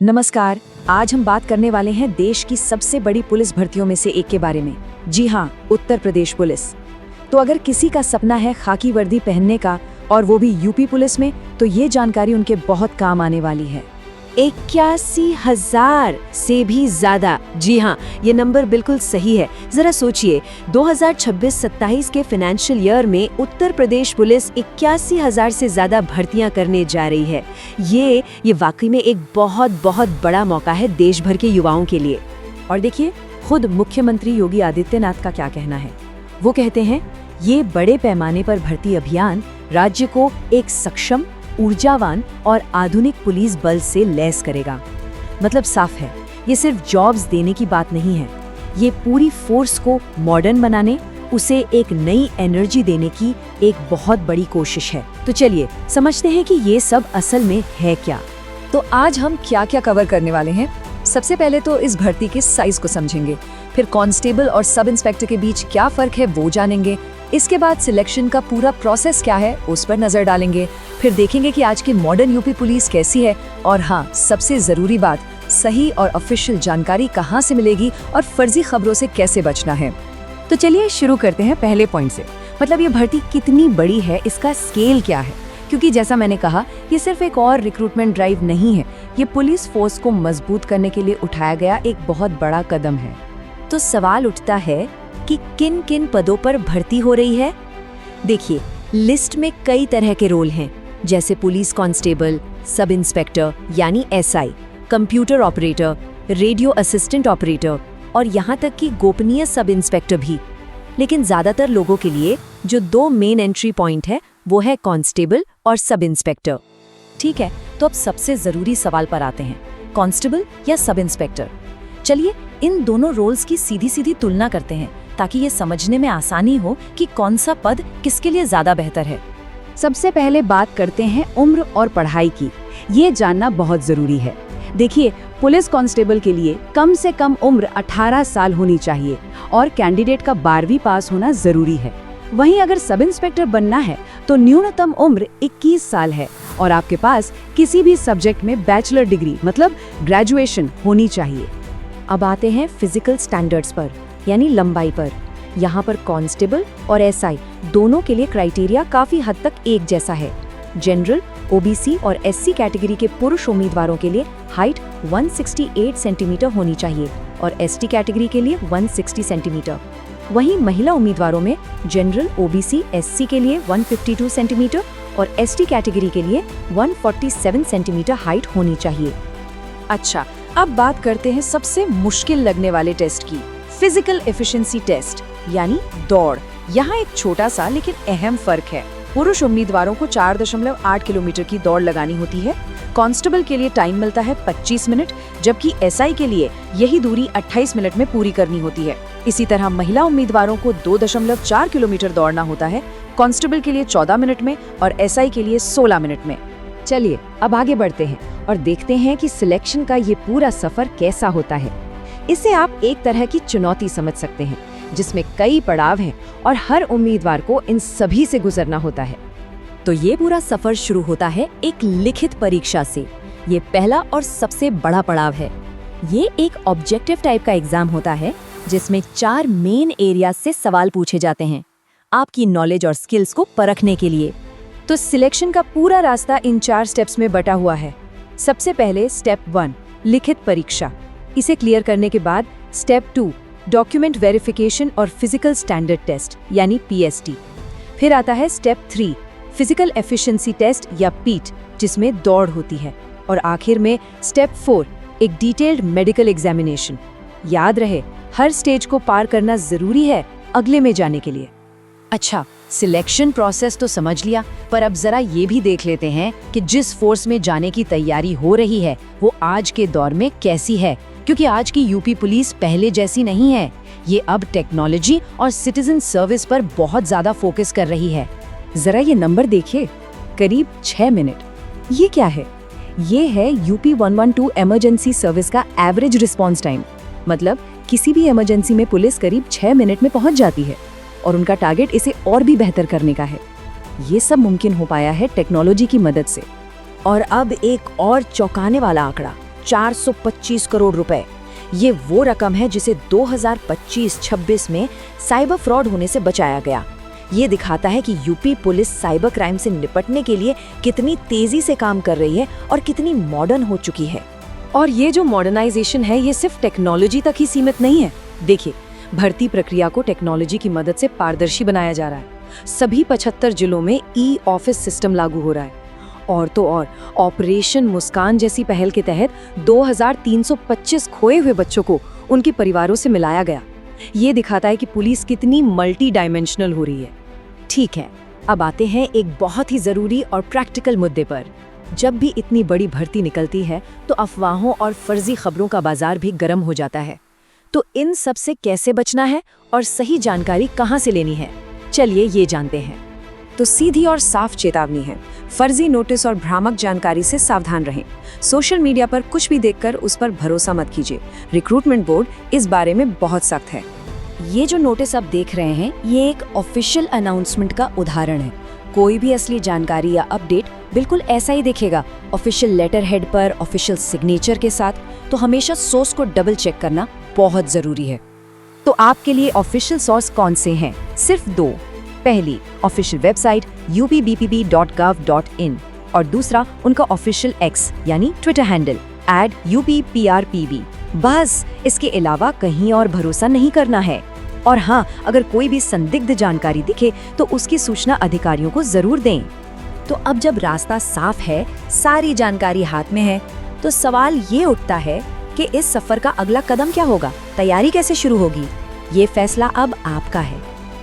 नमस्कार। आज हम बात करने वाले हैं देश की सबसे बड़ी पुलिस भर्तियों में से एक के बारे में। जी हाँ, उत्तर प्रदेश पुलिस। तो अगर किसी का सपना है खाकी वर्दी पहनने का और वो भी यूपी पुलिस में, तो ये जानकारी उनके बहुत काम आने वाली है। 81,000 से भी ज्यादा। जी हाँ, ये नंबर बिल्कुल सही है। जरा सोचिए, 2026-27 के फाइनेंशियल ईयर में उत्तर प्रदेश पुलिस 81,000 से ज्यादा भर्तियां करने जा रही है। ये वाकई में एक बहुत बड़ा मौका है देश भर के युवाओं के लिए। और देखिए, खुद मुख्यमंत्री योगी आदित्यनाथ का क्या कहना है। वो कहते हैं, ये बड़े पैमाने पर भर्ती अभियान राज्य को एक सक्षम, ऊर्जावान और आधुनिक पुलिस बल से लैस करेगा। मतलब साफ है, ये सिर्फ जॉब्स देने की बात नहीं है, ये पूरी फोर्स को मॉडर्न बनाने, उसे एक नई एनर्जी देने की एक बहुत बड़ी कोशिश है। तो चलिए समझते हैं कि ये सब असल में है क्या। तो आज हम क्या क्या कवर करने वाले हैं। सबसे पहले तो इस भर्ती के साइज को समझेंगे, फिर कांस्टेबल और सब इंस्पेक्टर के बीच क्या फर्क है वो जानेंगे। इसके बाद सिलेक्शन का पूरा प्रोसेस क्या है उस पर नजर डालेंगे। फिर देखेंगे कि आज की मॉडर्न यूपी पुलिस कैसी है। और हाँ, सबसे जरूरी बात, सही और ऑफिशियल जानकारी कहाँ से मिलेगी और फर्जी खबरों से कैसे बचना है। तो चलिए शुरू करते हैं पहले पॉइंट से। मतलब ये भर्ती कितनी बड़ी है, इसका स्केल क्या है। क्योंकि जैसा मैंने कहा, ये सिर्फ एक और रिक्रूटमेंट ड्राइव नहीं है, ये पुलिस फोर्स को मजबूत करने के लिए उठाया गया एक बहुत बड़ा कदम है। तो सवाल उठता है कि किन किन पदों पर भर्ती हो रही है। देखिए, लिस्ट में कई तरह के रोल हैं, जैसे पुलिस कांस्टेबल, सब इंस्पेक्टर यानी SI, computer operator, radio assistant operator और यहाँ तक कि गोपनीय सब इंस्पेक्टर भी। लेकिन ज्यादातर लोगों के लिए जो दो मेन एंट्री पॉइंट है वो है कांस्टेबल और सब इंस्पेक्टर। ठीक है, तो अब सबसे जरूरी सवाल पर आते हैं, कांस्टेबल या सब इंस्पेक्टर। चलिए इन दोनों रोल्स की सीधी सीधी तुलना करते हैं, ताकि ये समझने में आसानी हो कि कौन सा पद किसके लिए ज्यादा बेहतर है। सबसे पहले बात करते हैं उम्र और पढ़ाई की। ये जानना बहुत जरूरी है। देखिए, पुलिस कांस्टेबल के लिए कम से कम उम्र 18 साल होनी चाहिए और कैंडिडेट का 12वीं पास होना जरूरी है। वहीं अगर सब इंस्पेक्टर बनना है तो न्यूनतम उम्र 21 साल है और आपके पास किसी भी सब्जेक्ट में बैचलर डिग्री मतलब ग्रेजुएशन होनी चाहिए। अब आते हैं फिजिकल स्टैंडर्ड्स पर, यानी लंबाई पर। यहाँ पर कांस्टेबल और एसआई दोनों के लिए क्राइटेरिया काफी हद तक एक जैसा है। जनरल, ओबीसी और एससी कैटेगरी के पुरुष उम्मीदवारों के लिए हाइट 168 सेंटीमीटर होनी चाहिए और एसटी कैटेगरी के लिए 160 सेंटीमीटर। वहीं महिला उम्मीदवारों में जनरल, ओबीसी, एससी के लिए 152 सेंटीमीटर और एसटी कैटेगरी के लिए 147 सेंटीमीटर हाइट होनी चाहिए। अच्छा, अब बात करते हैं सबसे मुश्किल लगने वाले टेस्ट की, फिजिकल एफिशिएंसी टेस्ट यानी दौड़। यहाँ एक छोटा सा लेकिन अहम फर्क है। पुरुष उम्मीदवारों को 4.8 किलोमीटर की दौड़ लगानी होती है। कांस्टेबल के लिए टाइम मिलता है 25 मिनट, जबकि एसआई के लिए यही दूरी 28 मिनट में पूरी करनी होती है। इसी तरह महिला उम्मीदवारों को 2.4 किलोमीटर दौड़ना होता है, कांस्टेबल के लिए 14 मिनट में और एसआई के लिए 16 मिनट में। चलिए अब आगे बढ़ते हैं और देखते हैं कि सिलेक्शन का ये पूरा सफर कैसा होता है। इसे आप एक तरह की चुनौती समझ सकते हैं, जिसमें कई पड़ाव हैं और हर उम्मीदवार को इन सभी से गुजरना होता है। तो ये पूरा सफर शुरू होता है एक लिखित परीक्षा से। ये पहला और सबसे बड़ा पड़ाव है। ये एक ऑब्जेक्टिव टाइप का एग्जाम होता है, जिसमें 4 मेन एरिया से सवाल पूछे जाते हैं, आपकी नॉलेज और स्किल्स को परखने के लिए। तो सिलेक्शन का पूरा रास्ता इन 4 स्टेप्स में बटा हुआ है। सबसे पहले स्टेप 1, लिखित परीक्षा। इसे क्लियर करने के बाद स्टेप 2, डॉक्यूमेंट वेरिफिकेशन और फिजिकल स्टैंडर्ड टेस्ट यानी पीएसटी। फिर आता है स्टेप 3, फिजिकल एफिशिएंसी टेस्ट या पीट, जिसमें दौड़ होती है। और आखिर में स्टेप 4, एक डिटेल्ड मेडिकल एग्जामिनेशन। याद रहे, हर स्टेज को पार करना जरूरी है अगले में जाने के लिए। अच्छा, सिलेक्शन प्रोसेस तो समझ लिया, पर अब जरा ये भी देख लेते हैं कि जिस फोर्स में जाने की तैयारी हो रही है वो आज के दौर में कैसी है। क्योंकि आज की यूपी पुलिस पहले जैसी नहीं है। ये अब टेक्नोलॉजी और सिटीजन सर्विस पर बहुत ज्यादा फोकस कर रही है। जरा ये नंबर देखिए, करीब 6 मिनट। ये क्या है? ये है यूपी 112 इमरजेंसी सर्विस का एवरेज रिस्पॉन्स टाइम। मतलब किसी भी इमरजेंसी में पुलिस करीब 6 मिनट में पहुंच जाती है और उनका टारगेट इसे और भी बेहतर करने का है। ये सब मुमकिन हो पाया है टेक्नोलॉजी की मदद से। और अब एक और चौंकाने वाला आंकड़ा, 425 करोड़ रुपए। ये वो रकम है जिसे 2025-26 में साइबर फ्रॉड होने से बचाया गया। ये दिखाता है कि यूपी पुलिस साइबर क्राइम से निपटने के लिए कितनी तेजी से काम कर रही है और कितनी मॉडर्न हो चुकी है। और ये जो मॉडर्नाइजेशन है ये सिर्फ टेक्नोलॉजी तक ही सीमित नहीं है। देखिए, भर्ती प्रक्रिया को टेक्नोलॉजी की मदद से पारदर्शी बनाया जा रहा है। सभी 75 जिलों में ई-ऑफिस सिस्टम लागू हो रहा है। और तो और ऑपरेशन मुस्कान जैसी पहल के तहत 2325 खोए हुए बच्चों को उनके परिवारों से मिलाया गया। ये दिखाता है कि पुलिस कितनी मल्टी डायमेंशनल हो रही है। ठीक है, अब आते हैं एक बहुत ही जरूरी और प्रैक्टिकल मुद्दे पर। जब भी इतनी बड़ी भर्ती निकलती है तो अफवाहों और फर्जी खबरों का बाजार भी गर्म हो जाता है। तो इन सब से कैसे बचना है और सही जानकारी कहाँ से लेनी है, चलिए ये जानते हैं। तो सीधी और साफ चेतावनी है, फर्जी नोटिस और भ्रामक जानकारी से सावधान रहें। सोशल मीडिया पर कुछ भी देखकर उस पर भरोसा मत कीजिए। रिक्रूटमेंट बोर्ड इस बारे में बहुत सख्त है। ये जो नोटिस आप देख रहे हैं ये एक ऑफिशियल अनाउंसमेंट का उदाहरण है। कोई भी असली जानकारी या अपडेट बिल्कुल ऐसा ही दिखेगा, ऑफिशियल लेटर हेड पर, ऑफिशियल सिग्नेचर के साथ। तो हमेशा सोर्स को डबल चेक करना बहुत जरूरी है। तो आपके लिए ऑफिशियल सोर्स कौन से हैं? सिर्फ दो। पहली, ऑफिशियल वेबसाइट upbpp.gov.in और दूसरा उनका ऑफिशियल एक्स यानी ट्विटर हैंडल @UPPRPB। बस, इसके अलावा कहीं और भरोसा नहीं करना है। और हाँ, अगर कोई भी संदिग्ध जानकारी दिखे तो उसकी सूचना अधिकारियों को जरूर दें। तो अब जब रास्ता साफ है, सारी जानकारी हाथ में है, तो सवाल ये उठता है कि इस सफर का अगला कदम क्या होगा, तैयारी कैसे शुरू होगी? ये फैसला अब आपका है।